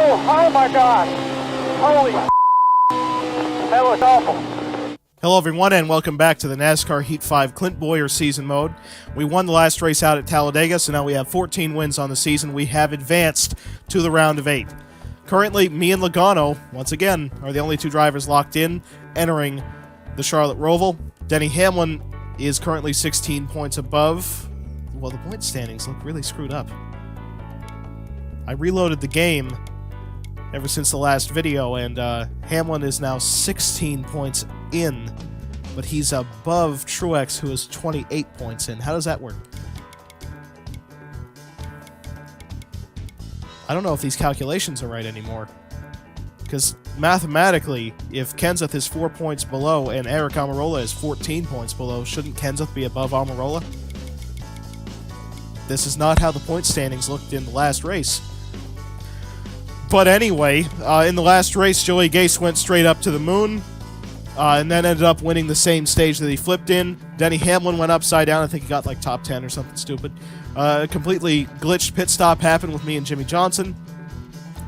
Oh my God! Holy that was awful. Hello everyone and welcome back to the NASCAR Heat 5 Clint Bowyer season mode. We won the last race out at Talladega, so now we have 14 wins on the season. We have advanced to the round of 8. Currently, me and Logano, once again, are the only two drivers locked in, entering the Charlotte Roval. Denny Hamlin is currently 16 points above. Well, the point standings look really screwed up. I reloaded the game ever since the last video, and Hamlin is now 16 points in, but he's above Truex, who is 28 points in. How does that work? I don't know if these calculations are right anymore, because mathematically, if Kenseth is 4 points below and Eric Almirola is 14 points below, shouldn't Kenseth be above Almirola? This is not how the point standings looked in the last race. But anyway, in the last race, Joey Gase went straight up to the moon, and then ended up winning the same stage that he flipped in. Denny Hamlin went upside down. I think he got like top 10 or something stupid. A completely glitched pit stop happened with me and Jimmy Johnson.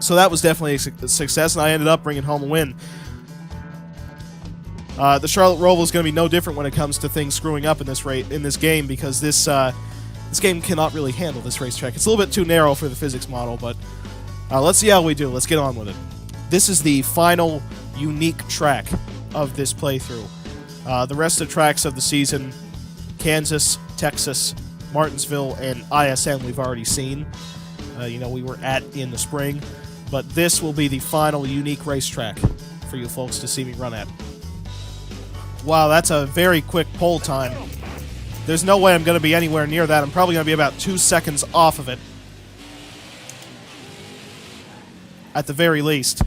So that was definitely a success, and I ended up bringing home a win. The Charlotte Roval is going to be no different when it comes to things screwing up in this game, because this game cannot really handle this racetrack. It's a little bit too narrow for the physics model, but let's see how we do. Let's get on with it. This is the final unique track of this playthrough. The rest of the tracks of the season, Kansas, Texas, Martinsville, and ISM we've already seen. We were at in the spring. But this will be the final unique racetrack for you folks to see me run at. Wow, that's a very quick pole time. There's no way I'm going to be anywhere near that. I'm probably going to be about 2 seconds off of it. At the very least.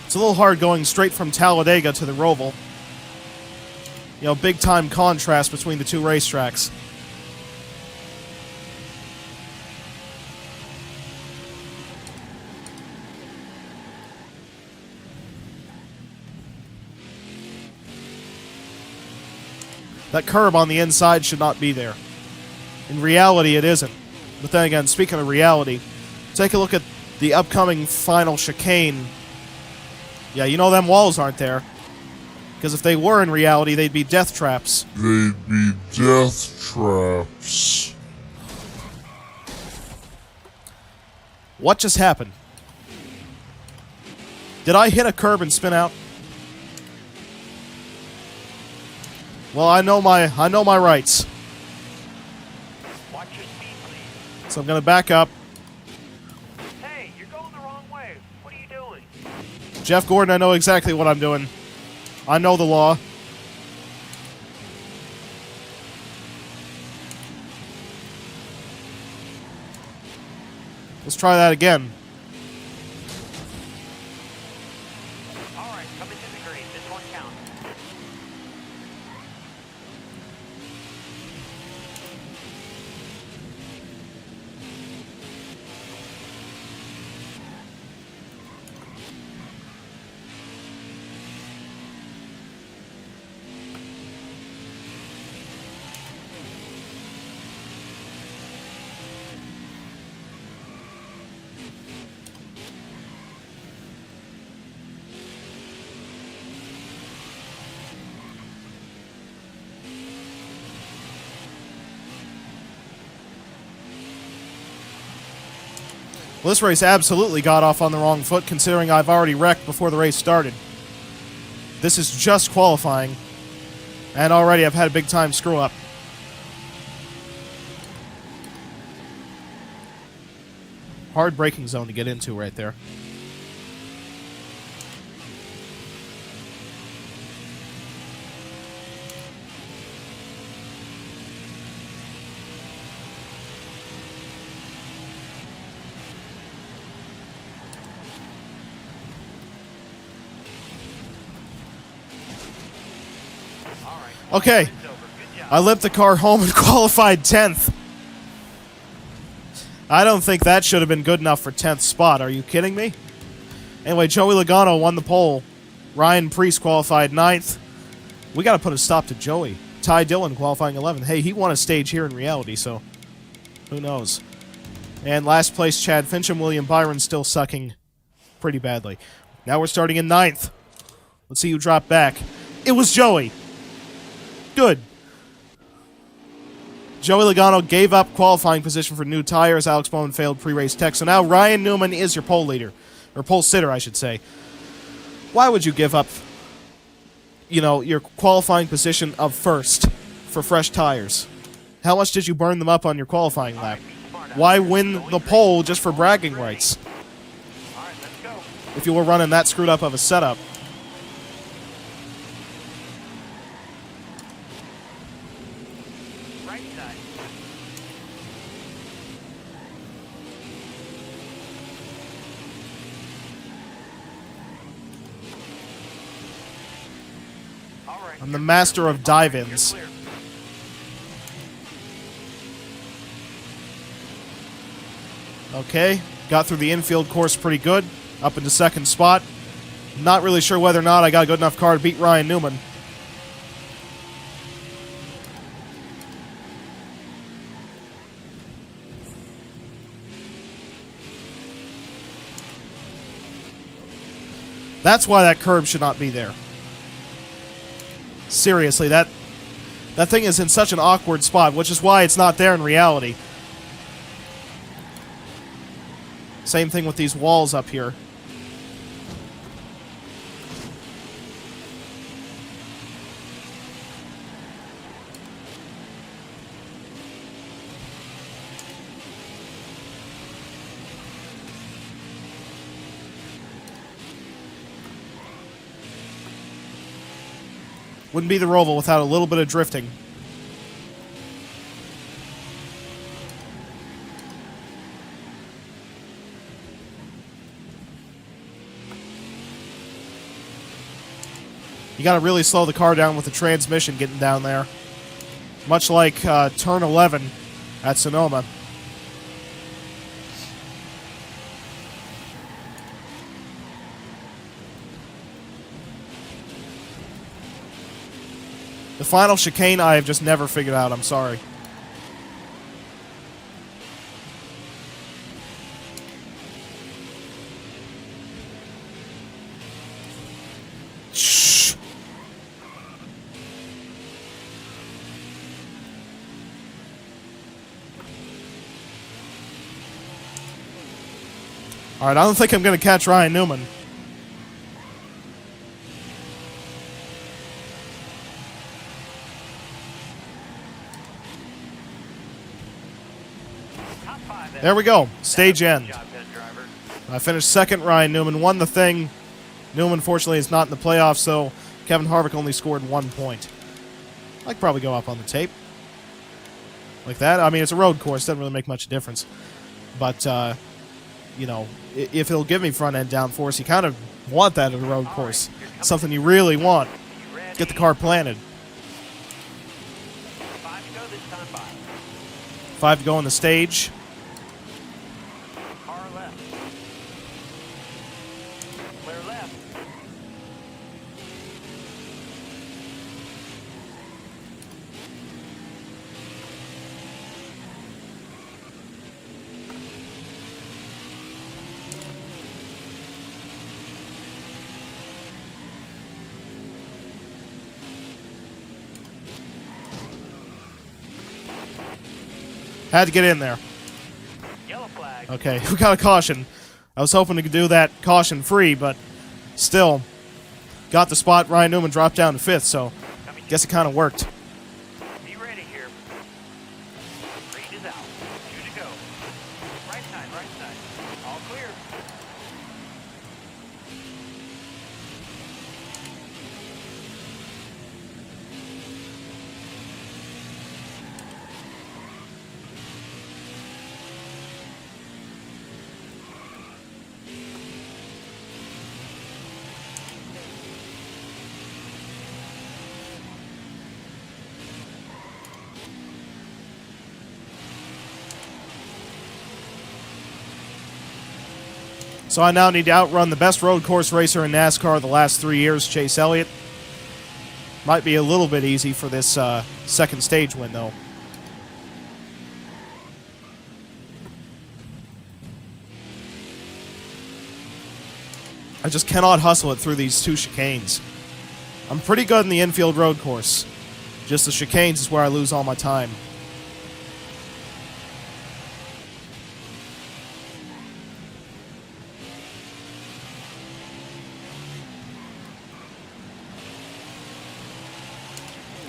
It's a little hard going straight from Talladega to the Roval. Big time contrast between the two racetracks. That curb on the inside should not be there. In reality, it isn't. But then again, speaking of reality, take a look at the upcoming final chicane. Yeah, them walls aren't there. Because if they were in reality, they'd be death traps. They'd be death traps. What just happened? Did I hit a curb and spin out? Well, I know my rights. Watch your speed, please. So I'm going to back up. Hey, you're going the wrong way. What are you doing? Jeff Gordon, I know exactly what I'm doing. I know the law. Let's try that again. All right, come into the green. This one counts. Well, this race absolutely got off on the wrong foot, considering I've already wrecked before the race started. This is just qualifying, and already I've had a big time screw up. Hard braking zone to get into right there. Okay, I limped the car home and qualified 10th. I don't think that should have been good enough for 10th spot. Are you kidding me? Anyway, Joey Logano won the pole. Ryan Preece qualified 9th. We got to put a stop to Joey. Ty Dillon qualifying 11th. Hey, he won a stage here in reality, so who knows. And last place, Chad Fincham. William Byron still sucking pretty badly. Now we're starting in 9th. Let's see who dropped back. It was Joey. Good. Joey Logano gave up qualifying position for new tires. Alex Bowman failed pre-race tech. So now Ryan Newman is your pole leader. Or pole sitter, I should say. Why would you give up, you know, your qualifying position of first for fresh tires? How much did you burn them up on your qualifying lap? Why win the pole just for bragging rights? If you were running that screwed up of a setup. I'm the master of dive-ins. Okay, got through the infield course pretty good. Up into second spot. Not really sure whether or not I got a good enough car to beat Ryan Newman. That's why that curb should not be there. Seriously, that thing is in such an awkward spot, which is why it's not there in reality. Same thing with these walls up here. Wouldn't be the Roval without a little bit of drifting. You gotta really slow the car down with the transmission getting down there. Much like turn 11 at Sonoma. The final chicane I have just never figured out, I'm sorry. Shh. Alright, I don't think I'm going to catch Ryan Newman. There we go. Stage end. I finished second. Ryan Newman won the thing. Newman, fortunately, is not in the playoffs, so Kevin Harvick only scored 1 point. I could probably go up on the tape. Like that. I mean, it's a road course. Doesn't really make much difference. But, you know, if it'll give me front-end downforce, you kind of want that at a road course. Something you really want. Get the car planted. 5 to go on the stage. Had to get in there. Yellow flag. Okay, we got a caution. I was hoping to do that caution-free, but still got the spot. Ryan Newman dropped down to 5th, so guess it kind of worked. Be ready here. Reed is out. 2 to go. Right side, right side. All clear. So I now need to outrun the best road course racer in NASCAR the last 3 years, Chase Elliott. Might be a little bit easy for this second stage win, though. I just cannot hustle it through these two chicanes. I'm pretty good in the infield road course. Just the chicanes is where I lose all my time.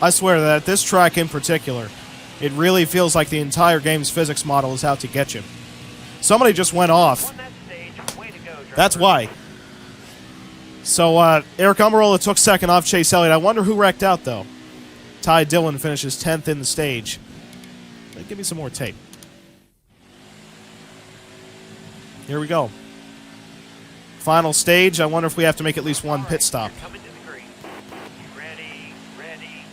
I swear that this track in particular, it really feels like the entire game's physics model is out to get you. Somebody just went off. Won that stage. Way to go, driver. That's why. So, Eric Almirola took second off Chase Elliott. I wonder who wrecked out, though. Ty Dillon finishes 10th in the stage. Give me some more tape. Here we go. Final stage. I wonder if we have to make at least one pit stop. You're coming to the green. You ready? Ready.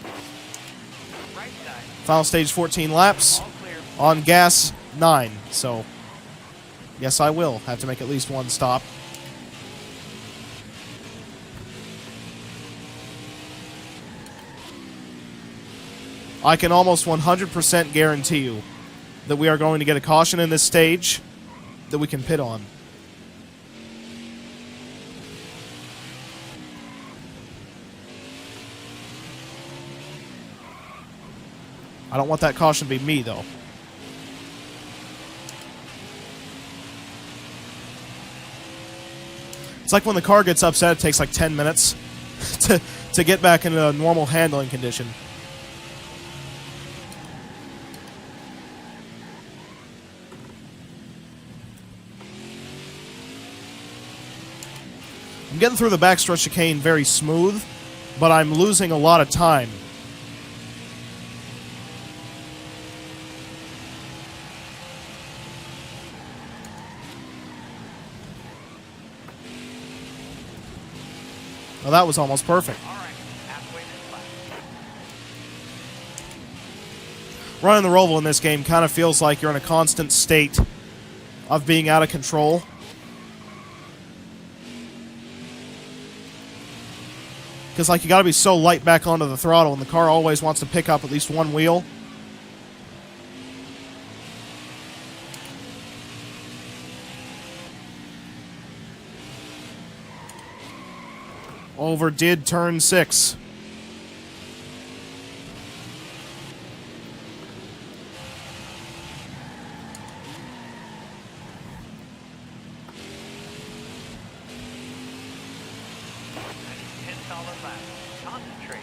Right side. Final stage, 14 laps. All clear. On gas, 9. So, yes, I will have to make at least one stop. I can almost 100% guarantee you that we are going to get a caution in this stage that we can pit on. I don't want that caution to be me, though. It's like when the car gets upset, it takes like 10 minutes to get back into a normal handling condition. I'm getting through the backstretch chicane very smooth, but I'm losing a lot of time. Well, that was almost perfect. All right. Halfway this lap. Running the Roval in this game kind of feels like you're in a constant state of being out of control. Because, like, you got to be so light back onto the throttle, and the car always wants to pick up at least one wheel. Overdid turn 6. Solid lap. Concentrate.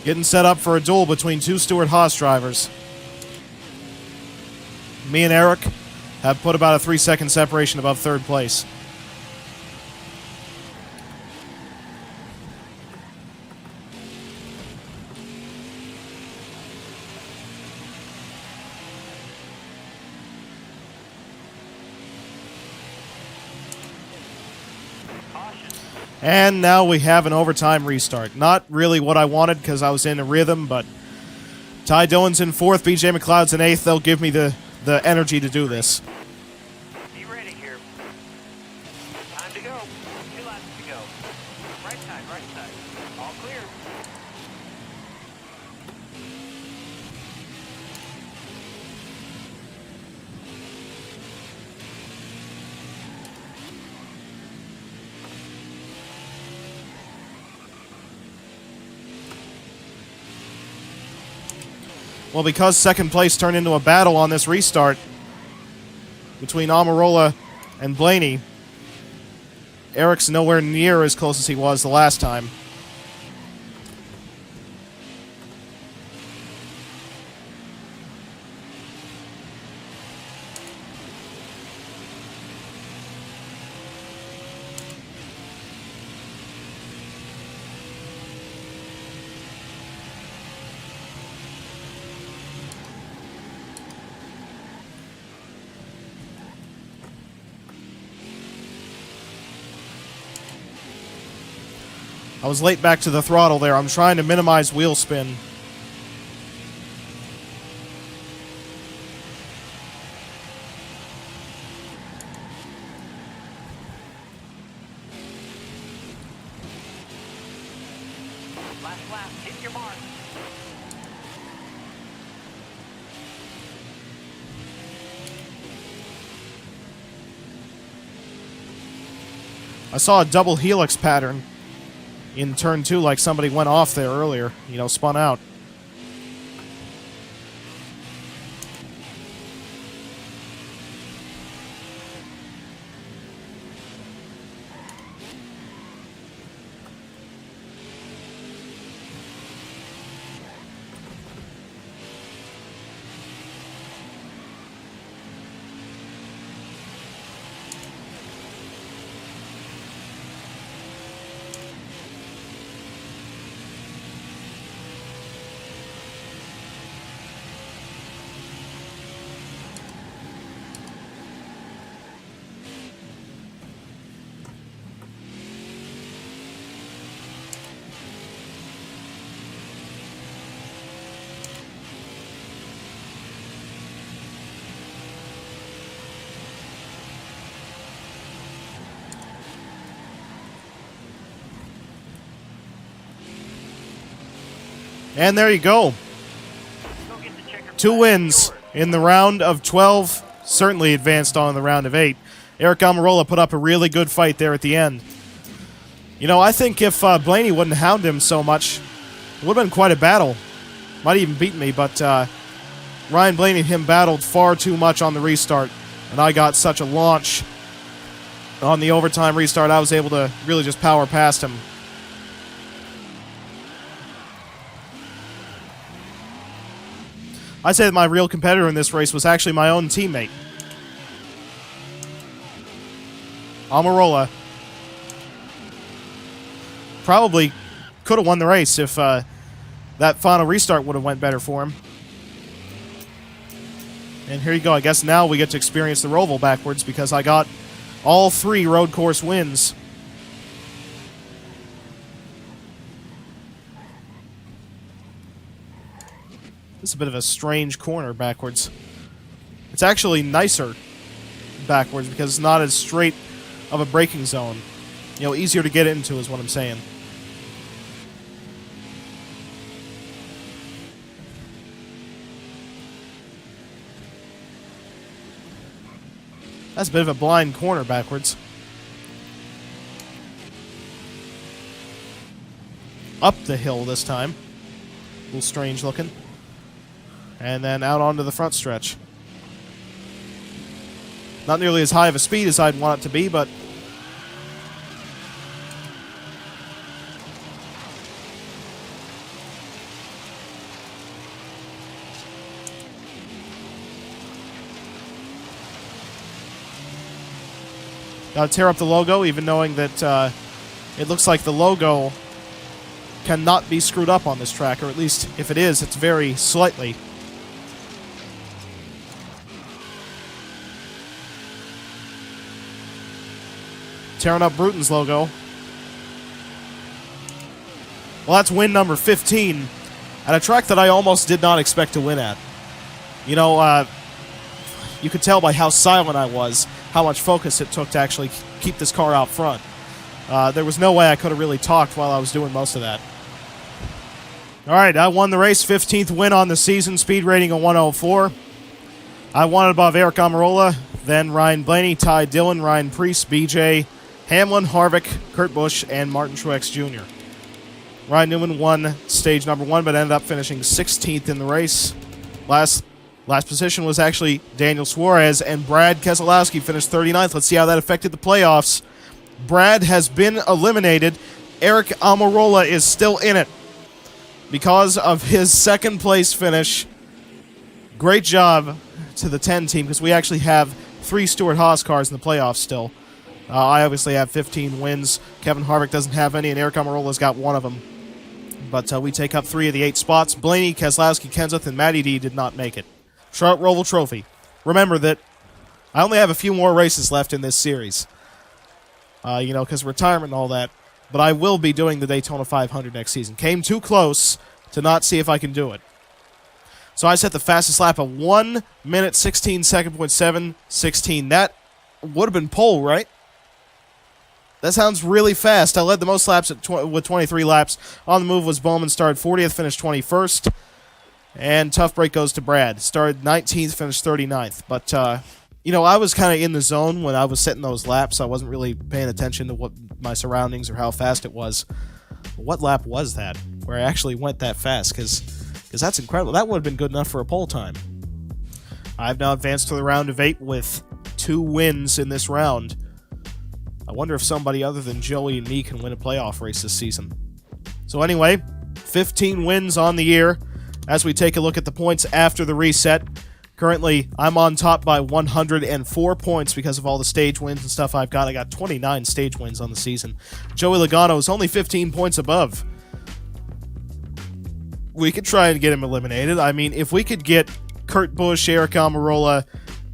Getting set up for a duel between two Stewart-Haas drivers. Me and Eric have put about a 3-second separation above third place. And now we have an overtime restart. Not really what I wanted because I was in a rhythm, but Ty Dillon's in 4th, BJ McLeod's in 8th. They'll give me the energy to do this. Be ready here. Time to go. 2 laps to go. Right side, right side. All clear. Well, because second place turned into a battle on this restart between Almirola and Blaney, Eric's nowhere near as close as he was the last time. I was late back to the throttle there. I'm trying to minimize wheel spin. Last lap, hit your mark. I saw a double helix pattern in turn 2, like somebody went off there earlier, you know, spun out. And there you go. Go get the checker 2 flag. wins Yours. in the round of 12. Certainly advanced on in the round of 8. Eric Almirola put up a really good fight there at the end. You know, I think if Blaney wouldn't hound him so much, it would have been quite a battle. Might even beat me, but Ryan Blaney and him battled far too much on the restart. And I got such a launch on the overtime restart, I was able to really just power past him. I'd say that my real competitor in this race was actually my own teammate. Almirola probably could have won the race if that final restart would have went better for him. And here you go. I guess now we get to experience the Roval backwards because I got all 3 road course wins. This is a bit of a strange corner backwards. It's actually nicer backwards because it's not as straight of a braking zone. You know, easier to get into is what I'm saying. That's a bit of a blind corner backwards. Up the hill this time. A little strange looking. And then out onto the front stretch. Not nearly as high of a speed as I'd want it to be, but gotta tear up the logo, even knowing that it looks like the logo cannot be screwed up on this track, or at least if it is, it's very slightly. Tearing up Bruton's logo. Well, that's win number 15 at a track that I almost did not expect to win at. You know, you could tell by how silent I was, how much focus it took to actually keep this car out front. There was no way I could have really talked while I was doing most of that. All right, I won the race, 15th win on the season, speed rating of 104. I won it above Eric Almirola, then Ryan Blaney, Ty Dillon, Ryan Preece, BJ Hamlin, Harvick, Kurt Busch, and Martin Truex Jr. Ryan Newman won stage number 1, but ended up finishing 16th in the race. Last position was actually Daniel Suarez, and Brad Keselowski finished 39th. Let's see how that affected the playoffs. Brad has been eliminated. Eric Almirola is still in it because of his second place finish. Great job to the 10 team because we actually have 3 Stewart-Haas cars in the playoffs still. I obviously have 15 wins. Kevin Harvick doesn't have any, and Eric Almirola's got 1 of them. But we take up 3 of the 8 spots. Blaney, Keselowski, Kenseth, and Matty D did not make it. Charlotte Roval Trophy. Remember that I only have a few more races left in this series. You know, because retirement and all that. but I will be doing the Daytona 500 next season. Came too close to not see if I can do it. So I set the fastest lap of 1 minute 16 second point 716. That would have been pole, right? That sounds really fast. I led the most laps with 23 laps. On the move was Bowman, started 40th, finished 21st. And tough break goes to Brad. Started 19th, finished 39th. But, you know, I was kind of in the zone when I was setting those laps. I wasn't really paying attention to what my surroundings or how fast it was. What lap was that where I actually went that fast? Because that's incredible. That would have been good enough for a pole time. I've now advanced to the round of 8 with 2 wins in this round. I wonder if somebody other than Joey and me can win a playoff race this season. So anyway, 15 wins on the year. As we take a look at the points after the reset, currently I'm on top by 104 points because of all the stage wins and stuff I've got. I got 29 stage wins on the season. Joey Logano is only 15 points above. We could try and get him eliminated. I mean, if we could get Kurt Busch, Eric Almirola,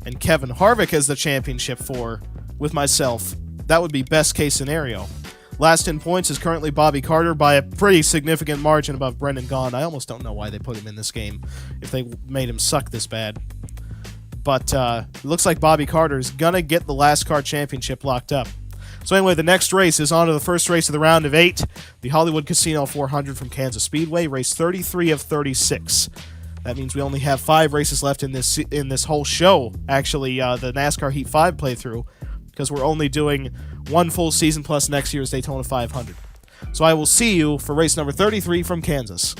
and Kevin Harvick as the championship 4 with myself, that would be best case scenario. Last in points is currently Bobby Carter by a pretty significant margin above Brendan Gaughan. I almost don't know why they put him in this game if they made him suck this bad. But it looks like Bobby Carter is going to get the NASCAR championship locked up. So anyway, the next race is on to the first race of the round of 8, the Hollywood Casino 400 from Kansas Speedway, race 33 of 36. That means we only have 5 races left in this whole show, actually, the NASCAR Heat 5 playthrough, because we're only doing 1 full season plus next year's Daytona 500. So I will see you for race number 33 from Kansas.